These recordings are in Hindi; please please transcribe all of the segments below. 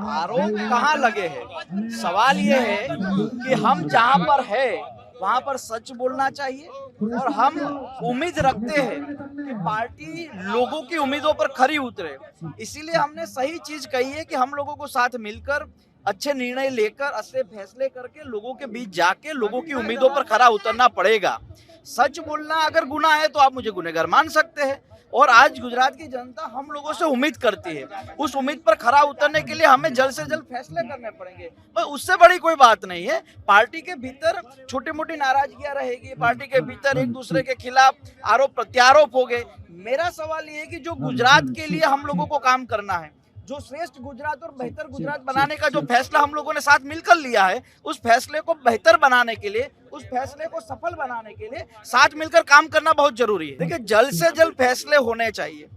आरोप कहाँ लगे हैं। सवाल ये है कि हम जहाँ पर है वहां पर सच बोलना चाहिए और हम उम्मीद रखते हैं कि पार्टी लोगों की उम्मीदों पर खरी उतरे। इसीलिए हमने सही चीज कही है कि हम लोगों को साथ मिलकर अच्छे निर्णय लेकर अच्छे फैसले करके लोगों के बीच जाके लोगों की उम्मीदों पर खरा उतरना पड़ेगा। सच बोलना अगर गुनाह है तो आप मुझे गुनहगार मान सकते हैं। और आज गुजरात की जनता हम लोगों से उम्मीद करती है, उस उम्मीद पर खरा उतरने के लिए हमें जल्द से जल्द फैसले करने पड़ेंगे। पर उससे बड़ी कोई बात नहीं है। पार्टी के भीतर छोटी मोटी नाराजगियां रहेगी, पार्टी के भीतर एक दूसरे के खिलाफ आरोप प्रत्यारोप हो गए। मेरा सवाल ये है कि जो गुजरात के लिए हम लोगों को काम करना है, जो श्रेष्ठ गुजरात और बेहतर गुजरात बनाने का जो फैसला हम लोगों ने साथ मिलकर लिया है, उस फैसले को बेहतर बनाने के लिए, उस फैसले को सफल बनाने के लिए साथ मिलकर काम करना बहुत जरूरी है। देखिए, जल्द से जल्द फैसले होने चाहिए।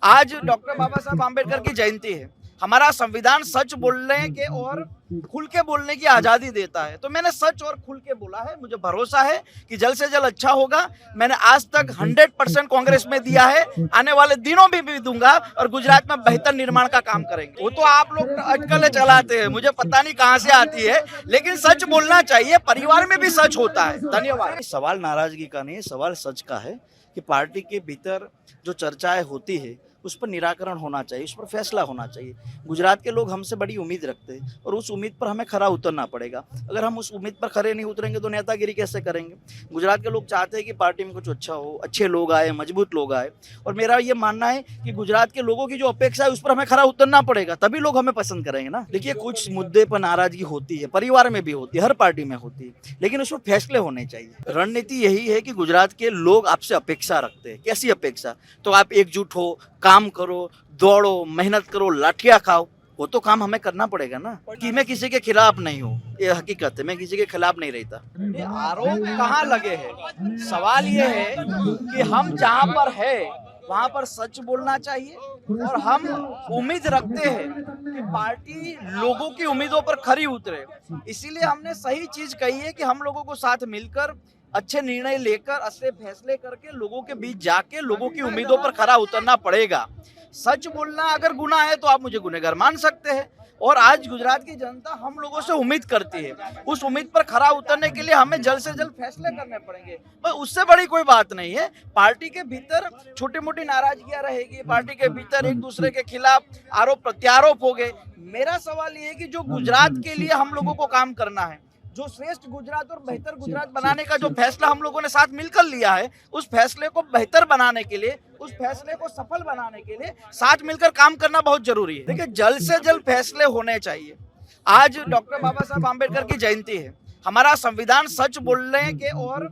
आज डॉक्टर बाबा साहब आम्बेडकर की जयंती है। हमारा संविधान सच बोलने के और खुल के बोलने की आजादी देता है, तो मैंने सच और खुल के बोला है। मुझे भरोसा है कि जल्द से जल्द अच्छा होगा। मैंने आज तक 100% कांग्रेस में दिया है, आने वाले दिनों में भी दूंगा और गुजरात में बेहतर निर्माण का काम करेंगे। वो तो आप लोग अटकलें चलाते हैं, मुझे पता नहीं कहां से आती है, लेकिन सच बोलना चाहिए। परिवार में भी सच होता है। धन्यवाद। सवाल नाराजगी का नहीं, सवाल सच का है कि पार्टी के भीतर जो चर्चाएं होती है उस पर निराकरण होना चाहिए, उस पर फैसला होना चाहिए। गुजरात के लोग हमसे बड़ी उम्मीद रखते हैं और उस उम्मीद पर हमें खरा उतरना पड़ेगा। अगर हम उस उम्मीद पर खरे नहीं उतरेंगे तो नेतागिरी कैसे करेंगे। गुजरात के लोग चाहते हैं कि पार्टी में कुछ अच्छा हो, अच्छे लोग आए, मजबूत लोग आए। और मेरा ये मानना है कि गुजरात के लोगों की जो अपेक्षा है उस पर हमें खरा उतरना पड़ेगा, तभी लोग हमें पसंद करेंगे ना। देखिए, कुछ मुद्दे पर नाराजगी होती है, परिवार में भी होती है, हर पार्टी में होती है, लेकिन उस पर फैसले होने चाहिए। रणनीति यही है कि गुजरात के लोग आपसे अपेक्षा रखते हैं। कैसी अपेक्षा? तो आप एकजुट हो, काम करो, दौड़ो, मेहनत करो, लाठियां खाओ। वो तो काम हमें करना पड़ेगा ना। कि मैं किसी के खिलाफ नहीं हूँ, ये हकीकत है, मैं किसी के खिलाफ नहीं रहता। ये आरोप कहाँ लगे हैं। सवाल ये है कि हम जहाँ पर है वहां पर सच बोलना चाहिए और हम उम्मीद रखते हैं कि पार्टी लोगों की उम्मीदों पर खरी उतरे। इसीलिए हमने सही चीज कही है कि हम लोगों को साथ मिलकर अच्छे निर्णय लेकर अच्छे फैसले करके लोगों के बीच जाके लोगों की उम्मीदों पर खरा उतरना पड़ेगा। सच बोलना अगर गुनाह है तो आप मुझे गुनहगार मान सकते हैं। और आज गुजरात की जनता हम लोगों से उम्मीद करती है, उस उम्मीद पर खरा उतरने के लिए हमें जल्द से जल्द फैसले करने पड़ेंगे। पर उससे बड़ी कोई बात नहीं है। पार्टी के भीतर छोटी मोटी नाराजगियां रहेगी, पार्टी के भीतर एक दूसरे के खिलाफ आरोप प्रत्यारोप हो गए। मेरा सवाल ये है कि जो गुजरात के लिए हम लोगों को काम करना है, जो श्रेष्ठ गुजरात और बेहतर गुजरात बनाने का जो फैसला हम लोगों ने साथ मिलकर लिया है, उस फैसले को बेहतर बनाने के लिए, उस फैसले को सफल बनाने के लिए साथ मिलकर काम करना बहुत जरूरी है। देखिए, जल्द से जल्द फैसले होने चाहिए। आज डॉक्टर बाबा साहब आम्बेडकर की जयंती है। हमारा संविधान सच बोलने के और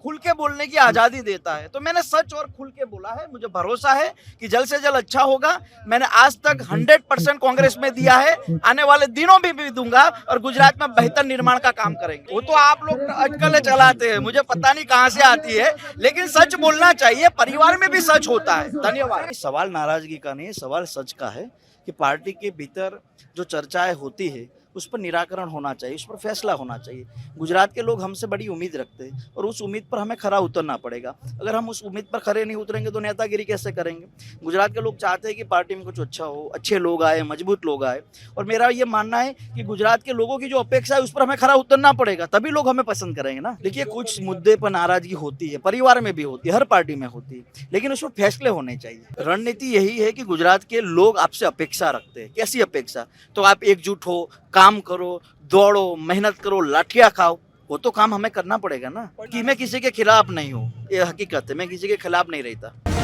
खुल के बोलने की आजादी देता है, तो मैंने सच और खुल के बोला है। मुझे भरोसा है कि जल्द से जल्द अच्छा होगा। मैंने आज तक 100% कांग्रेस में दिया है, आने वाले दिनों में भी दूंगा और गुजरात में बेहतर निर्माण का काम करेंगे। वो तो आप लोग अटकलें चलाते हैं, मुझे पता नहीं कहां से आती है, लेकिन सच बोलना चाहिए। परिवार में भी सच होता है। धन्यवाद। सवाल नाराजगी का नहीं, सवाल सच का है कि पार्टी के भीतर जो चर्चाएं होती है उस पर निराकरण होना चाहिए, उस पर फैसला होना चाहिए। गुजरात के लोग हमसे बड़ी उम्मीद रखते हैं और उस उम्मीद पर हमें खरा उतरना पड़ेगा। अगर हम उस उम्मीद पर खरे नहीं उतरेंगे तो नेतागिरी कैसे करेंगे। गुजरात के लोग चाहते हैं कि पार्टी में कुछ अच्छा हो, अच्छे लोग आए, मजबूत लोग आए। और मेरा ये मानना है कि गुजरात के लोगों की जो अपेक्षा है उस पर हमें खरा उतरना पड़ेगा, तभी लोग हमें पसंद करेंगे ना। देखिए, कुछ मुद्दे पर नाराजगी होती है, परिवार में भी होती है, हर पार्टी में होती है, लेकिन उस पर फैसले होने चाहिए। रणनीति यही है कि गुजरात के लोग आपसे अपेक्षा रखते हैं। कैसी अपेक्षा? तो आप एकजुट हो, काम करो, दौड़ो, मेहनत करो, लाठियां खाओ। वो तो काम हमें करना पड़ेगा ना। कि मैं किसी के खिलाफ नहीं हूँ, ये हकीकत है, मैं किसी के खिलाफ नहीं रहता।